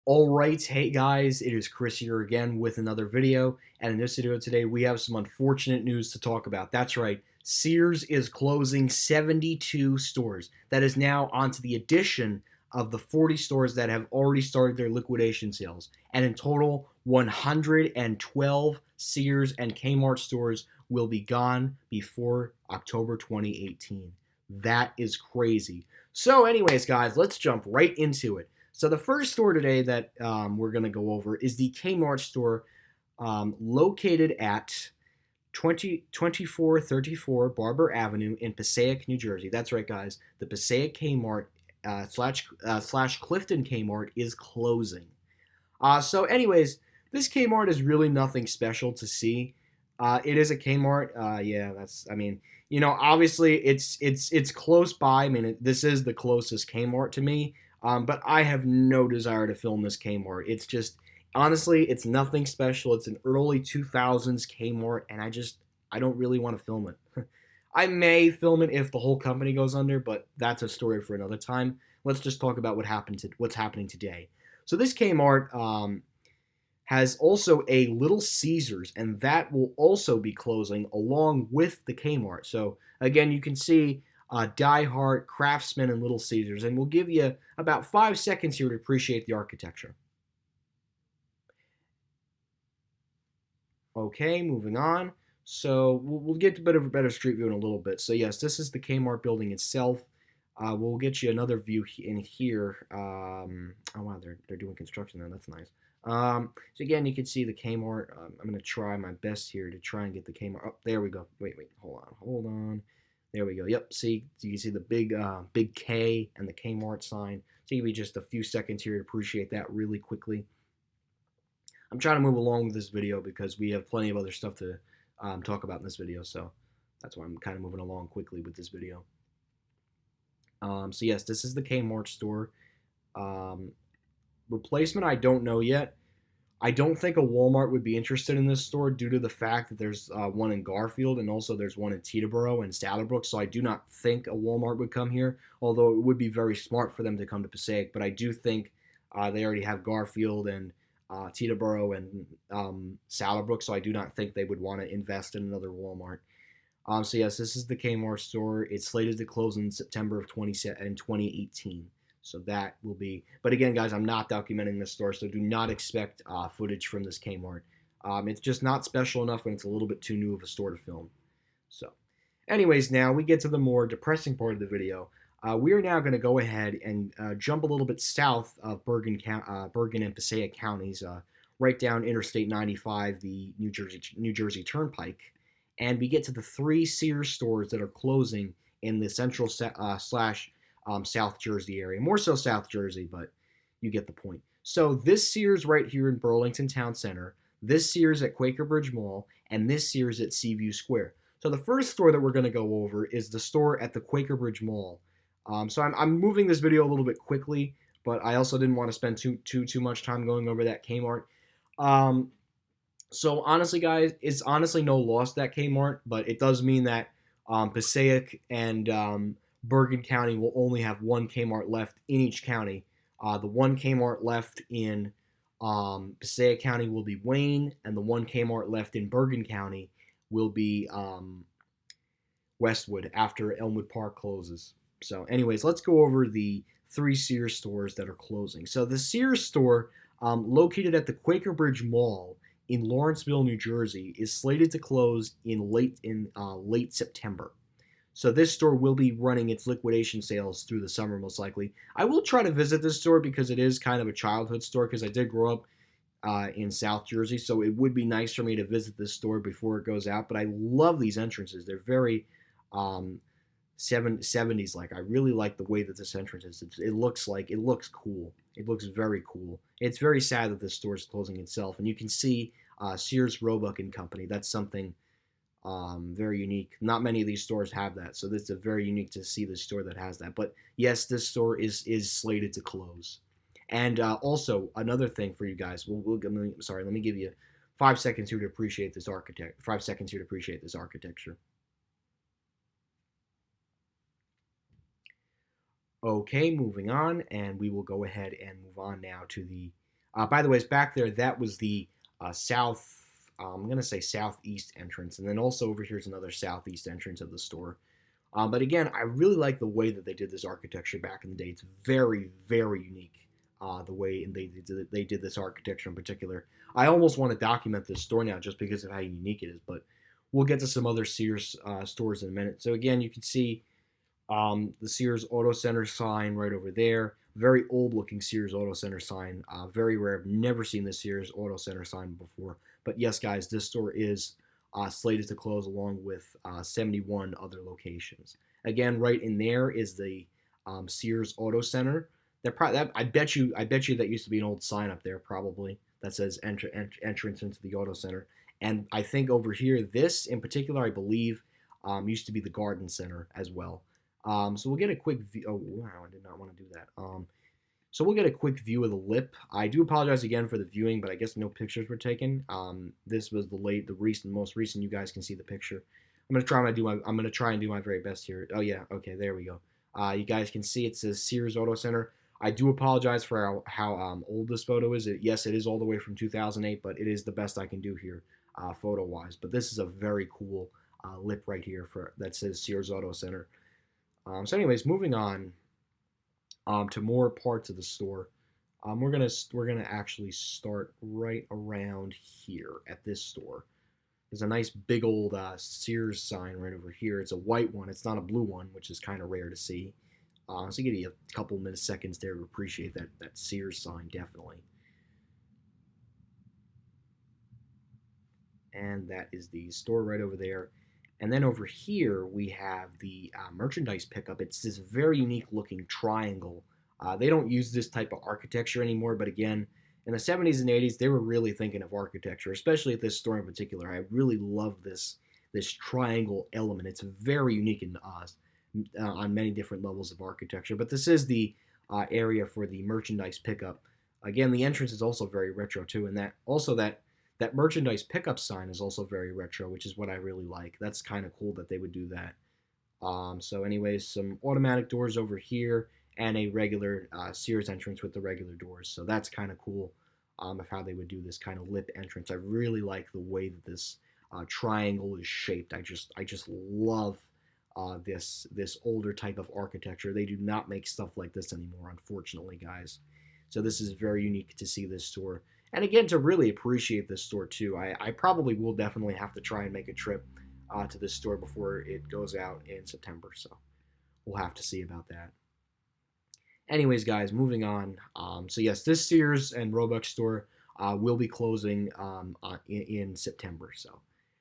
Alright, hey guys, it is Chris here again with another video, and in this video today we have some unfortunate news to talk about. That's right, Sears is closing 72 stores. That is now onto the addition of the 40 stores that have already started their liquidation sales. And in total, 112 Sears and Kmart stores will be gone before October 2018. That is crazy. So anyways, guys, let's jump right into it. So the first store today that we're going to go over is the Kmart store located at 2434 Barber Avenue in Passaic, New Jersey. That's right, guys. The Passaic Kmart slash Clifton Kmart is closing. So anyways, this Kmart is really nothing special to see. It is a Kmart. Yeah, that's. I mean, obviously it's close by. I mean, this is the closest Kmart to me. But I have no desire to film this Kmart. It's just honestly, it's nothing special. It's an early 2000s Kmart, and I don't really want to film it. I may film it if the whole company goes under, but that's a story for another time. Let's just talk about what's happening today. So this Kmart has also a Little Caesars, and that will also be closing along with the Kmart. So again, you can see Die Hard, Craftsman, and Little Caesars, and we'll give you about 5 seconds here to appreciate the architecture. Okay, moving on. So we'll get a bit of a better street view in a little bit. So yes, this is the Kmart building itself. We'll get you another view in here. Oh wow, they're doing construction there. That's nice. So again, you can see the Kmart. I'm gonna try my best here to try and get the Kmart. Oh, there we go. Wait, hold on. There we go. Yep. See, you can see the big K and the Kmart sign. So give me just a few seconds here to appreciate that really quickly. I'm trying to move along with this video because we have plenty of other stuff to talk about in this video. So that's why I'm kind of moving along quickly with this video. So yes, this is the Kmart store. Replacement, I don't know yet. I don't think a Walmart would be interested in this store due to the fact that there's one in Garfield and also there's one in Teterboro and Saddlebrook. So I do not think a Walmart would come here, although it would be very smart for them to come to Passaic. But I do think they already have Garfield and Teterboro and Saddlebrook, so I do not think they would want to invest in another Walmart. So yes, this is the Kmart store. It's slated to close in September of 2018. So that will be, but again, guys, I'm not documenting this store, so do not expect footage from this Kmart. It's just not special enough when it's a little bit too new of a store to film. So, anyways, now we get to the more depressing part of the video. We are now going to go ahead and jump a little bit south of Bergen and Passaic counties, right down Interstate 95, the New Jersey Turnpike, and we get to the 3 Sears stores that are closing in the central slash South Jersey area. More so South Jersey, but you get the point. So this Sears right here in Burlington Town Center, this Sears at Quaker Bridge Mall, and this Sears at Seaview Square. So the first store that we're going to go over is the store at the Quaker Bridge Mall. So I'm moving this video a little bit quickly, but I also didn't want to spend too much time going over that Kmart. So honestly, guys, it's honestly no loss that Kmart, but it does mean that Passaic and Bergen County will only have one Kmart left in each county. The one Kmart left in Passaic County will be Wayne, and the one Kmart left in Bergen County will be Westwood after Elmwood Park closes. So anyways, let's go over the 3 Sears stores that are closing. So the Sears store, located at the Quaker Bridge Mall in Lawrenceville, New Jersey, is slated to close in late September. So this store will be running its liquidation sales through the summer, most likely. I will try to visit this store because it is kind of a childhood store because I did grow up in South Jersey, so it would be nice for me to visit this store before it goes out. But I love these entrances. They're very 70s like. I really like the way that this entrance is. It looks cool. It looks very cool. It's very sad that this store is closing itself, and you can see Sears, Roebuck and Company. That's something very unique. Not many of these stores have that, so this is very unique to see this store that has that. But yes, this store is slated to close. And also another thing for you guys. Let me give you 5 seconds here to appreciate this 5 seconds here to appreciate this architecture. Okay, moving on, and we will go ahead and move on now to the By the way, it's back there. That was the south. I'm gonna say southeast entrance, and then also over here is another southeast entrance of the store. But again, I really like the way that they did this architecture back in the day. It's very, very unique. The way they did this architecture in particular. I almost want to document this store now just because of how unique it is. But we'll get to some other Sears stores in a minute. So again, you can see the Sears Auto Center sign right over there. Very old looking Sears Auto Center sign. Very rare. I've never seen the Sears Auto Center sign before. But yes, guys, this store is slated to close along with 71 other locations. Again, right in there is the Sears Auto Center. I bet you that used to be an old sign up there probably that says entrance into the Auto Center. And I think over here, this in particular, I believe, used to be the Garden Center as well. So we'll get a quick view. Oh, wow, I did not want to do that. So we'll get a quick view of the lip. I do apologize again for the viewing, but I guess no pictures were taken. This was the most recent. You guys can see the picture. I'm gonna try and do my very best here. Oh yeah, okay, there we go. You guys can see it says Sears Auto Center. I do apologize for how old this photo is. Yes, it is all the way from 2008, but it is the best I can do here, photo-wise. But this is a very cool lip right here that says Sears Auto Center. So anyways, moving on to more parts of the store. We're gonna actually start right around here at this store. There's a nice big old Sears sign right over here. It's a white one. It's not a blue one, which is kind of rare to see. So give you a couple minutes, seconds there to appreciate that Sears sign, definitely. And that is the store right over there. And then over here, we have the merchandise pickup. It's this very unique looking triangle. They don't use this type of architecture anymore, but again, in the 70s and 80s, they were really thinking of architecture, especially at this store in particular. I really love this triangle element. It's very unique in Oz on many different levels of architecture. But this is the area for the merchandise pickup. Again, the entrance is also very retro too, and that merchandise pickup sign is also very retro, which is what I really like. That's kind of cool that they would do that. So anyways, some automatic doors over here and a regular Sears entrance with the regular doors. So that's kind of cool of how they would do this kind of lip entrance. I really like the way that this triangle is shaped. I just love this older type of architecture. They do not make stuff like this anymore, unfortunately, guys. So this is very unique to see this store. And again, to really appreciate this store too, I probably will definitely have to try and make a trip to this store before it goes out in September. So we'll have to see about that. Anyways, guys, moving on. So yes, this Sears and Roebuck store will be closing in September. So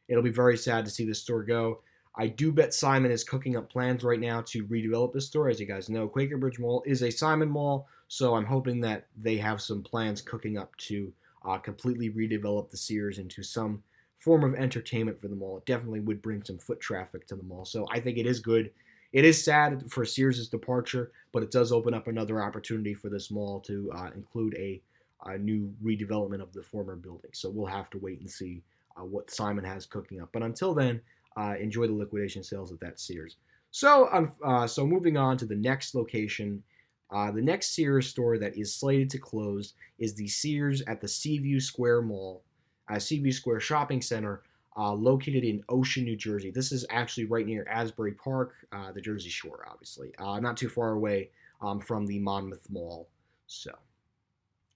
it'll be very sad to see this store go. I do bet Simon is cooking up plans right now to redevelop this store. As you guys know, Quaker Bridge Mall is a Simon mall, so I'm hoping that they have some plans cooking up to completely redevelop the Sears into some form of entertainment for the mall. It definitely would bring some foot traffic to the mall, so I think it is good. It is sad for Sears' departure, but it does open up another opportunity for this mall to include a new redevelopment of the former building. So we'll have to wait and see what Simon has cooking up. But until then, enjoy the liquidation sales at that Sears. So moving on to the next location. The next Sears store that is slated to close is the Sears at the Seaview Square Mall, Seaview Square Shopping Center, located in Ocean, New Jersey. This is actually right near Asbury Park, the Jersey Shore, obviously. Not too far away from the Monmouth Mall. So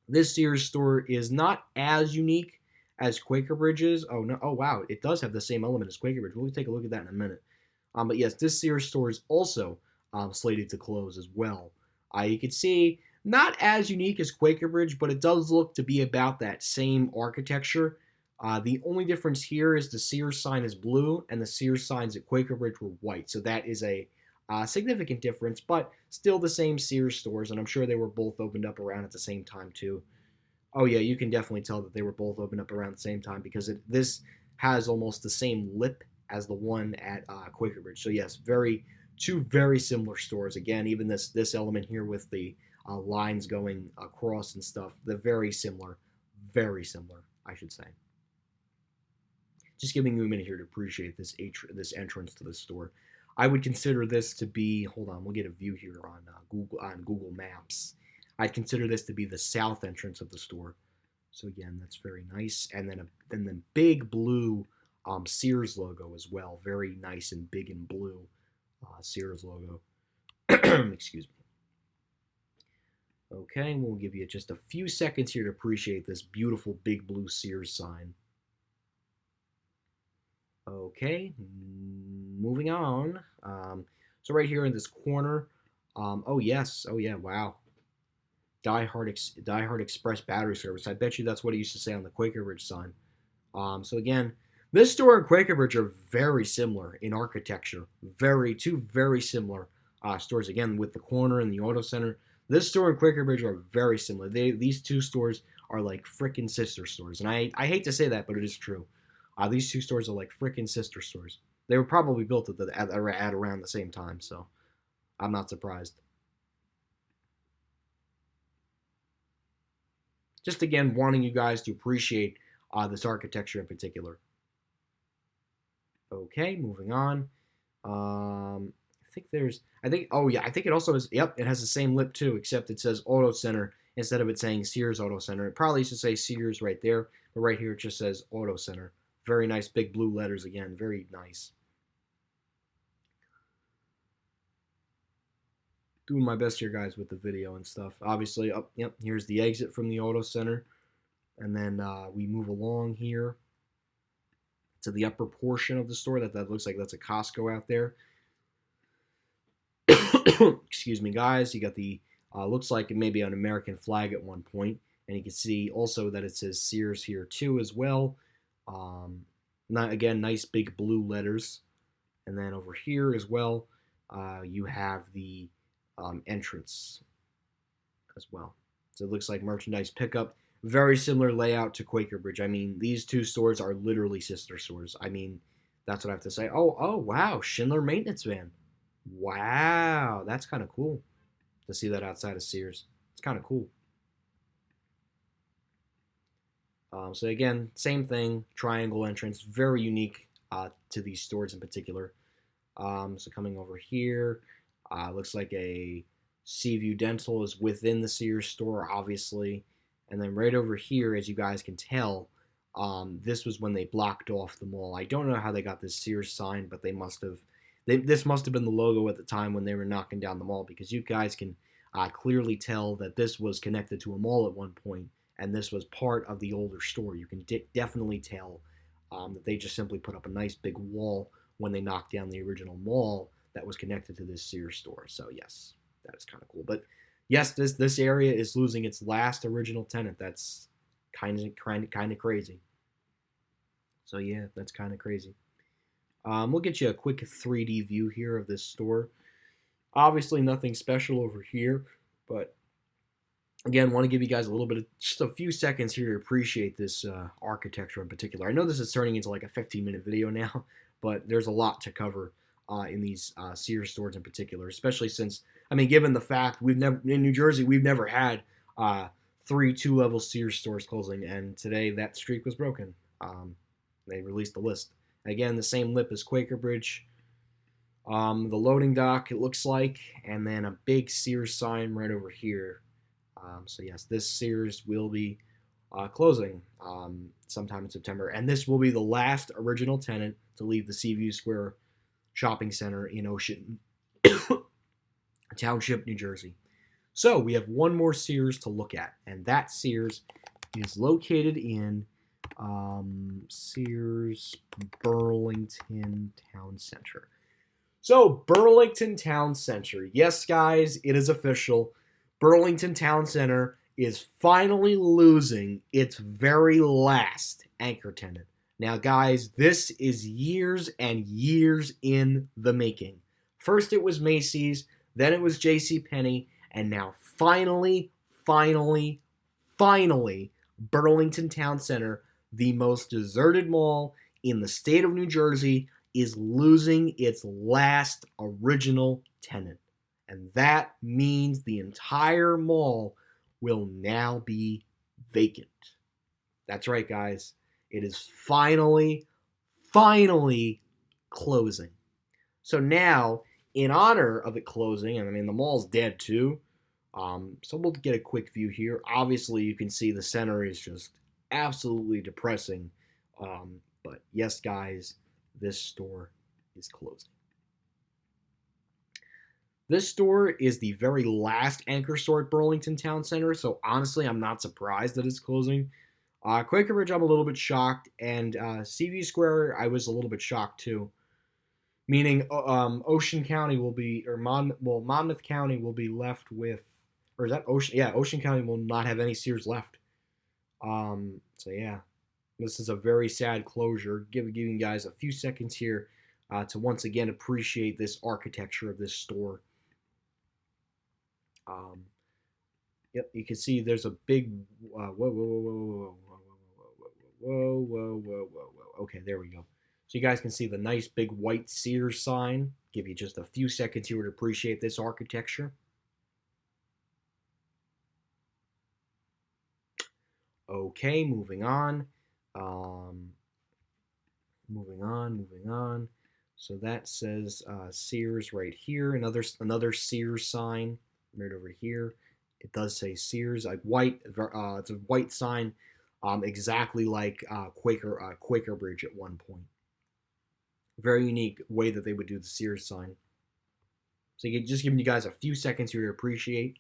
this Sears store is not as unique as Quaker Bridge's. Oh no! Oh wow! It does have the same element as Quaker Bridge. We'll take a look at that in a minute. But yes, this Sears store is also slated to close as well. You can see not as unique as Quaker Bridge, but it does look to be about that same architecture. The only difference here is the Sears sign is blue and the Sears signs at Quaker Bridge were white. So that is a significant difference, but still the same Sears stores, and I'm sure they were both opened up around at the same time too. Oh yeah, you can definitely tell that they were both opened up around the same time because this has almost the same lip as the one at Quaker Bridge. So yes, two very similar stores. Again, even this element here with the lines going across and stuff, they're very similar, I should say. Just giving you a minute here to appreciate this entrance to the store. I would consider this to be. Hold on, we'll get a view here on Google Maps. I'd consider this to be the south entrance of the store. So again, that's very nice. And then the big blue Sears logo as well. Very nice and big and blue Sears logo. Excuse me. Okay, we'll give you just a few seconds here to appreciate this beautiful big blue Sears sign. Okay, moving on. So right here in this corner, oh yes, oh yeah, wow. Die Hard Express battery service. I bet you that's what it used to say on the Quaker Ridge sign. So again, this store and Quaker Ridge are very similar in architecture. Two very similar stores. Again, with the corner and the auto center. This store and Quaker Ridge are very similar. These two stores are like freaking sister stores. And I hate to say that, but it is true. These two stores are like freaking sister stores. They were probably built at around the same time, so I'm not surprised. Just again, wanting you guys to appreciate this architecture in particular. Okay, moving on. Oh yeah, I think it also is, yep, it has the same lip too, except it says Auto Center instead of it saying Sears Auto Center. It probably should say Sears right there, but right here it just says Auto Center. Very nice big blue letters again, very nice. Doing my best here, guys, with the video and stuff. Obviously, yep, here's the exit from the Auto Center. And then we move along here to the upper portion of the store. That looks like that's a Costco out there. Excuse me, guys. You got the, looks like it may be an American flag at one point. And you can see also that it says Sears here too as well. Again, nice big blue letters. And then over here as well, you have the entrance as well. So it looks like merchandise pickup. Very similar layout to Quaker Bridge. I mean, these two stores are literally sister stores. I mean, that's what I have to say. Oh, wow. Schindler maintenance van. Wow. That's kind of cool to see that outside of Sears. It's kind of cool. So again, same thing. Triangle entrance. Very unique to these stores in particular. So coming over here, looks like a Seaview Dental is within the Sears store, obviously. And then right over here, as you guys can tell, this was when they blocked off the mall. I don't know how they got this Sears sign, but this must have been the logo at the time when they were knocking down the mall, because you guys can clearly tell that this was connected to a mall at one point, and this was part of the older store. You can definitely tell that they just simply put up a nice big wall when they knocked down the original mall that was connected to this Sears store. So yes, that is kind of cool. But yes, this area is losing its last original tenant. That's kind of crazy. So yeah, that's kind of crazy. We'll get you a quick 3D view here of this store. Obviously, nothing special over here, but again, want to give you guys a little bit of just a few seconds here to appreciate this architecture in particular. I know this is turning into like a 15-minute video now, but there's a lot to cover in these Sears stores in particular, especially since, I mean, given the fact in New Jersey, we've never had 3 2-level Sears stores closing, and today that streak was broken. They released the list. Again, the same lip as Quaker Bridge. The loading dock, it looks like, and then a big Sears sign right over here. So yes, this Sears will be closing sometime in September, and this will be the last original tenant to leave the Seaview Square Shopping Center in Ocean Township, New Jersey. So we have one more Sears to look at, and that Sears is located in Sears Burlington Town Center. So Burlington Town Center, yes guys, it is official. Burlington Town Center is finally losing its very last anchor tenant. Now guys, this is years and years in the making. First it was Macy's, then it was JCPenney, and now finally, Burlington Town Center, the most deserted mall in the state of New Jersey, is losing its last original tenant. And that means the entire mall will now be vacant. That's right, guys. It is finally closing. So now, in honor of it closing, and I mean, the mall's dead too, So we'll get a quick view here. Obviously, you can see the center is just absolutely depressing. But yes, guys, this store is closing. This store is the very last anchor store at Burlington Town Center, so honestly, I'm not surprised that it's closing. Quaker Ridge, I'm a little bit shocked, and Seaview Square, I was a little bit shocked too. Meaning, Ocean County will be, or Monmouth County will be left with, or is that Ocean? Yeah, Ocean County will not have any Sears left. So yeah, this is a very sad closure. Giving you guys a few seconds here to once again appreciate this architecture of this store. Yep, you can see there's a big whoa. Okay, there we go. So you guys can see the nice big white Sears sign. Give you just a few seconds here to appreciate this architecture. Okay, moving on. Moving on. So that says Sears right here. Another Sears sign right over here. It does say Sears, like white. It's a white sign, exactly like Quaker Bridge at one point. Very unique way that they would do the Sears sign. So just giving you guys a few seconds here to appreciate.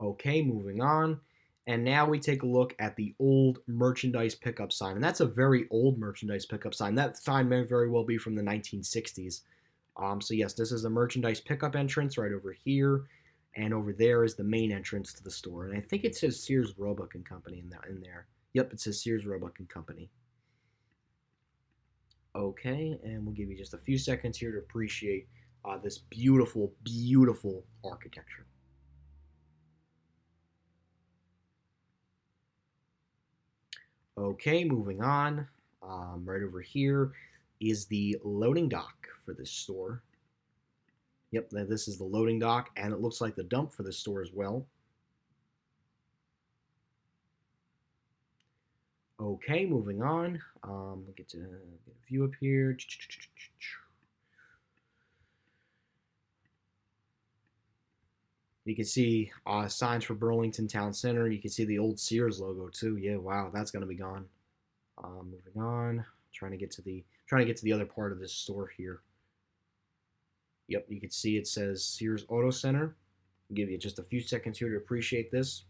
Okay, moving on. And now we take a look at the old merchandise pickup sign. And that's a very old merchandise pickup sign. That sign may very well be from the 1960s. So yes, this is a merchandise pickup entrance right over here. And over there is the main entrance to the store. And I think it says Sears, Roebuck and Company in there. Yep, it says Sears, Roebuck and Company. Okay, and we'll give you just a few seconds here to appreciate this beautiful, beautiful architecture. Okay, moving on. Right over here is the loading dock for this store. Yep, this is the loading dock, and it looks like the dump for this store as well. Okay, moving on. We'll get a view up here. You can see signs for Burlington Town Center. You can see the old Sears logo too. Yeah, wow, that's gonna be gone. Moving on, trying to get to the other part of this store here. Yep, you can see it says Sears Auto Center. I'll give you just a few seconds here to appreciate this.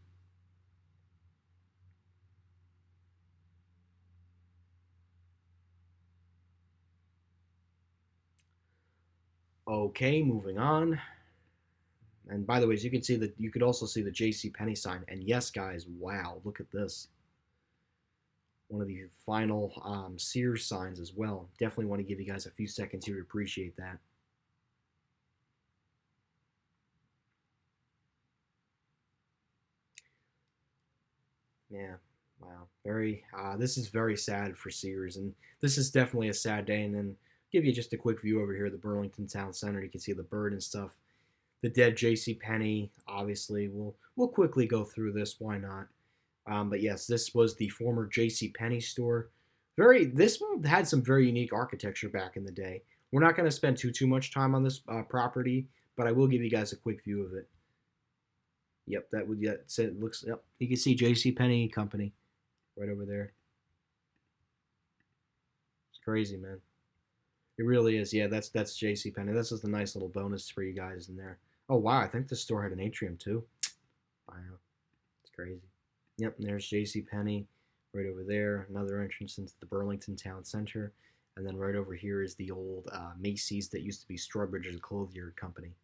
Okay, moving on. And by the way, as you can see that you could also see the JCPenney sign. And yes, guys, wow, look at this. One of the final Sears signs as well. Definitely want to give you guys a few seconds here to appreciate that. Yeah, wow. This is very sad for Sears, and this is definitely a sad day. And then give you just a quick view over here of the Burlington Town Center. You can see the bird and stuff. The dead JCPenney, obviously. We'll quickly go through this. Why not? But yes, this was the former JCPenney store. This one had some very unique architecture back in the day. We're not going to spend too much time on this property, but I will give you guys a quick view of it. Yep, it looks. Yep, you can see JCPenney Company right over there. It's crazy, man. It really is. Yeah, that's JCPenney. This is a nice little bonus for you guys in there. Oh wow, I think the store had an atrium too. Wow, it's crazy. Yep, and there's JCPenney right over there. Another entrance into the Burlington Town Center, and then right over here is the old Macy's that used to be Strawbridge's Clothier Company.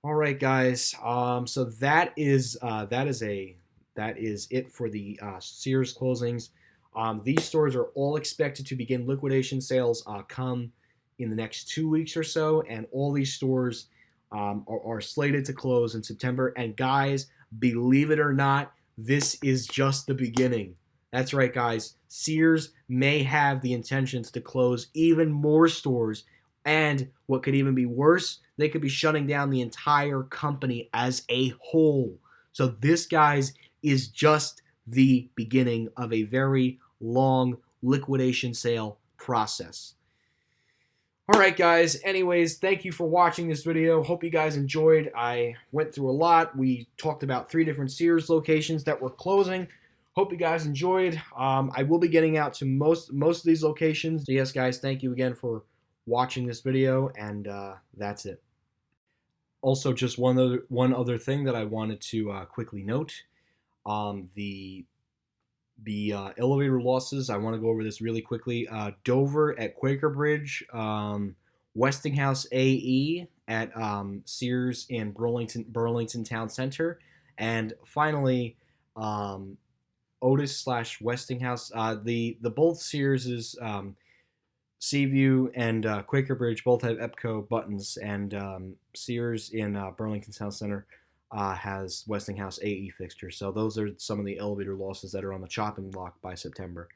All right, guys. So that is it for the Sears closings. These stores are all expected to begin liquidation sales come in the next 2 weeks or so, and all these stores are slated to close in September. And guys, believe it or not, this is just the beginning. That's right, guys. Sears may have the intentions to close even more stores, and what could even be worse, they could be shutting down the entire company as a whole. So this, guys, is just the beginning of a very long liquidation sale process. All right, guys. Anyways, thank you for watching this video. Hope you guys enjoyed. I went through a lot. We talked about 3 different Sears locations that were closing. Hope you guys enjoyed. I will be getting out to most of these locations. So yes, guys, thank you again for watching this video, and that's it. Also, just one other thing that I wanted to quickly note. The elevator losses, I want to go over this really quickly. Dover at Quaker Bridge, Westinghouse AE at Sears in Burlington Town Center, and finally Otis slash Westinghouse. The both Sears' Seaview and Quaker Bridge both have EPCO buttons, and Sears in Burlington Town Center has Westinghouse AE fixtures. So those are some of the elevator losses that are on the chopping block by September.